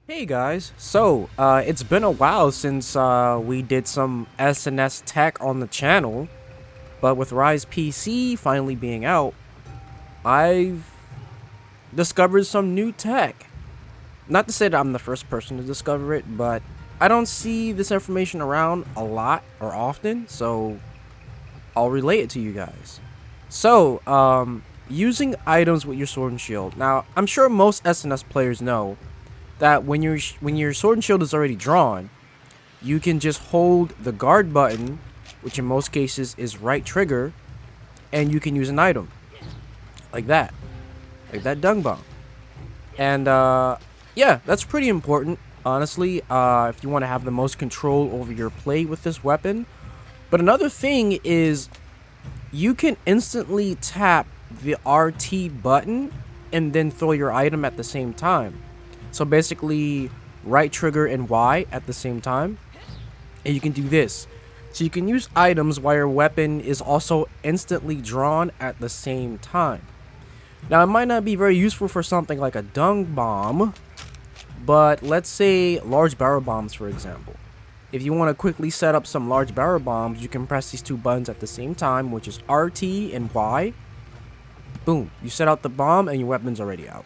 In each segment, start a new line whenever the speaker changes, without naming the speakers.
Hey guys, so it's been a while since we did some SNS tech on the channel, but with Rise PC finally being out, I've discovered some new tech. Not to say that I'm the first person to discover it, but I don't see this information around a lot or often, so I'll relay it to you guys. So, using items with your sword and shield. Now, I'm sure most SNS players know that when your sword and shield is already drawn, you can just hold the guard button, which in most cases is right trigger, and you can use an item like that dung bomb. And yeah, that's pretty important, honestly, if you want to have the most control over your play with this weapon. But another thing is you can instantly tap the RT button and then throw your item at the same time. So basically, right trigger and Y at the same time, and you can do this. So you can use items while your weapon is also instantly drawn at the same time. Now, it might not be very useful for something like a dung bomb, but let's say large barrel bombs, for example. If you want to quickly set up some large barrel bombs, you can press these two buttons at the same time, which is RT and Y. Boom, you set out the bomb and your weapon's already out.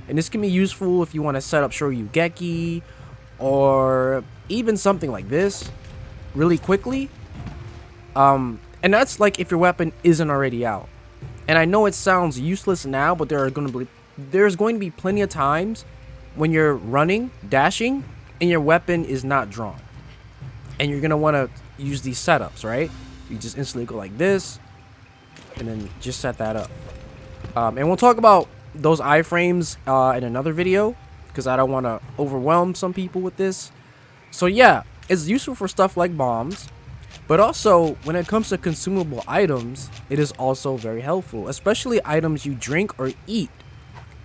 And this can be useful if you want to set up Shoryugeki or even something like this really quickly. And that's like if your weapon isn't already out. And I know it sounds useless now, but there's going to be plenty of times when you're running, dashing, and your weapon is not drawn. And you're going to want to use these setups, right? You just instantly go like this, and then just set that up. And we'll talk about those iframes in another video, because I don't want to overwhelm some people with this. So yeah, it's useful for stuff like bombs, but also when it comes to consumable items, it is also very helpful, especially items you drink or eat.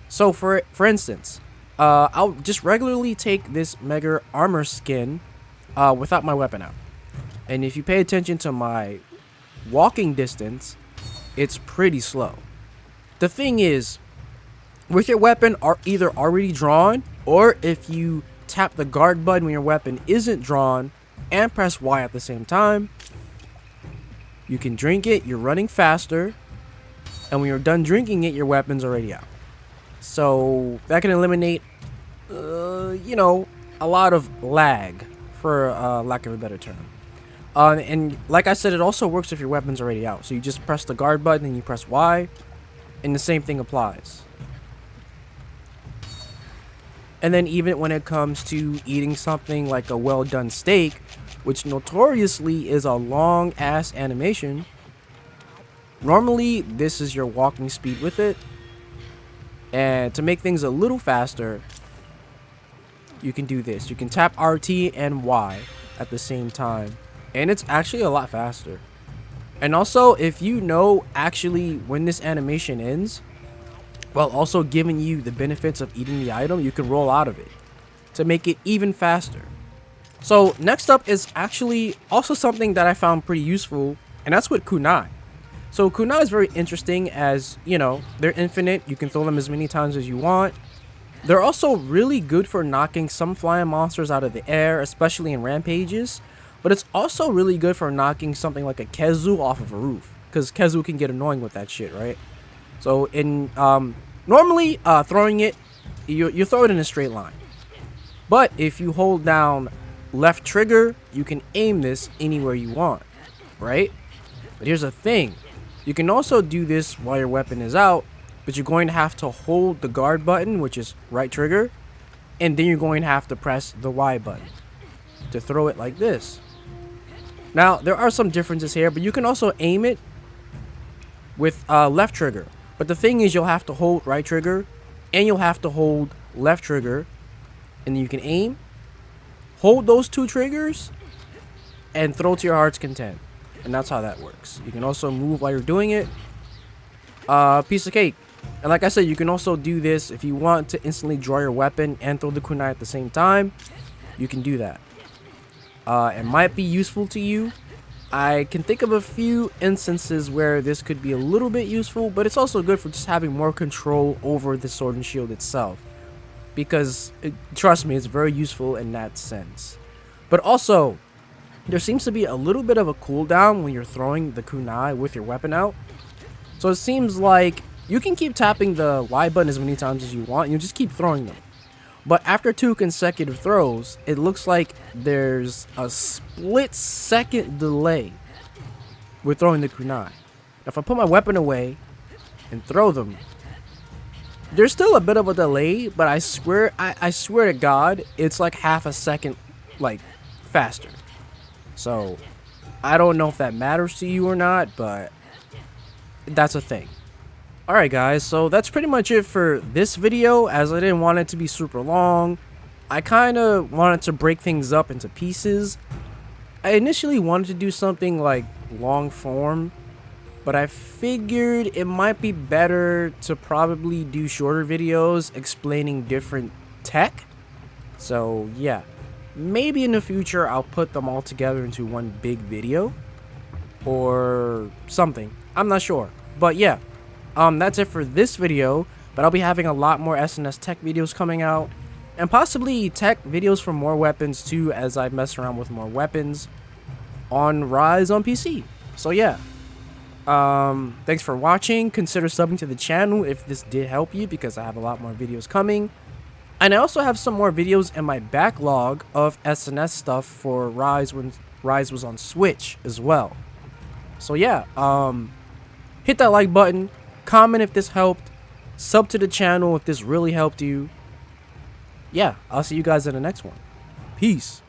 So for instance, I'll just regularly take this mega armor skin without my weapon out, and if you pay attention to my walking distance, it's pretty slow. The thing is, with your weapon are either already drawn, or if you tap the guard button when your weapon isn't drawn and press Y at the same time, you can drink it, you're running faster, and when you're done drinking it, your weapon's already out. So that can eliminate, a lot of lag, for lack of a better term. And like I said, it also works if your weapon's already out. So you just press the guard button and you press Y, and the same thing applies. And then even when it comes to eating something like a well done steak, which notoriously is a long ass animation, normally this is your walking speed with it. And to make things a little faster, you can do this. You can tap RT and Y at the same time, and it's actually a lot faster. And also, if you know actually when this animation ends, while also giving you the benefits of eating the item, you can roll out of it to make it even faster. So next up is actually also something that I found pretty useful, and that's with kunai. So kunai is very interesting, as you know, they're infinite. You can throw them as many times as you want. They're also really good for knocking some flying monsters out of the air, especially in rampages. But it's also really good for knocking something like a Kezu off of a roof, because Kezu can get annoying with that shit, right? So in normally throwing it, you throw it in a straight line. But if you hold down left trigger, you can aim this anywhere you want, right? But here's the thing. You can also do this while your weapon is out, but you're going to have to hold the guard button, which is right trigger, and then you're going to have to press the Y button to throw it like this. Now, there are some differences here, but you can also aim it with left trigger. But the thing is, you'll have to hold right trigger, and you'll have to hold left trigger, and then you can aim, hold those two triggers, and throw to your heart's content. And that's how that works. You can also move while you're doing it. Piece of cake. And like I said, you can also do this if you want to instantly draw your weapon and throw the kunai at the same time. You can do that. It might be useful to you. I can think of a few instances where this could be a little bit useful, but it's also good for just having more control over the sword and shield itself. because trust me, it's very useful in that sense. But also, there seems to be a little bit of a cooldown when you're throwing the kunai with your weapon out. So it seems like you can keep tapping the Y button as many times as you want, and you just keep throwing them. But after 2 consecutive throws, it looks like there's a split-second delay with throwing the kunai. If I put my weapon away and throw them, there's still a bit of a delay, but I swear to God, it's like half a second, like, faster. So, I don't know if that matters to you or not, but that's a thing. Alright guys, so that's pretty much it for this video, as I didn't want it to be super long. I kind of wanted to break things up into pieces. I initially wanted to do something like long form, but I figured it might be better to probably do shorter videos explaining different tech. So yeah, maybe in the future I'll put them all together into one big video or something. I'm not sure, but yeah, that's it for this video. But I'll be having a lot more SNS tech videos coming out, and possibly tech videos for more weapons too, as I mess around with more weapons on Rise on PC. So yeah, thanks for watching. Consider subbing to the channel if this did help you, because I have a lot more videos coming. And I also have some more videos in my backlog of SNS stuff for Rise when Rise was on Switch as well. So yeah, hit that like button, comment if this helped, sub to the channel if this really helped you. Yeah, I'll see you guys in the next one. Peace.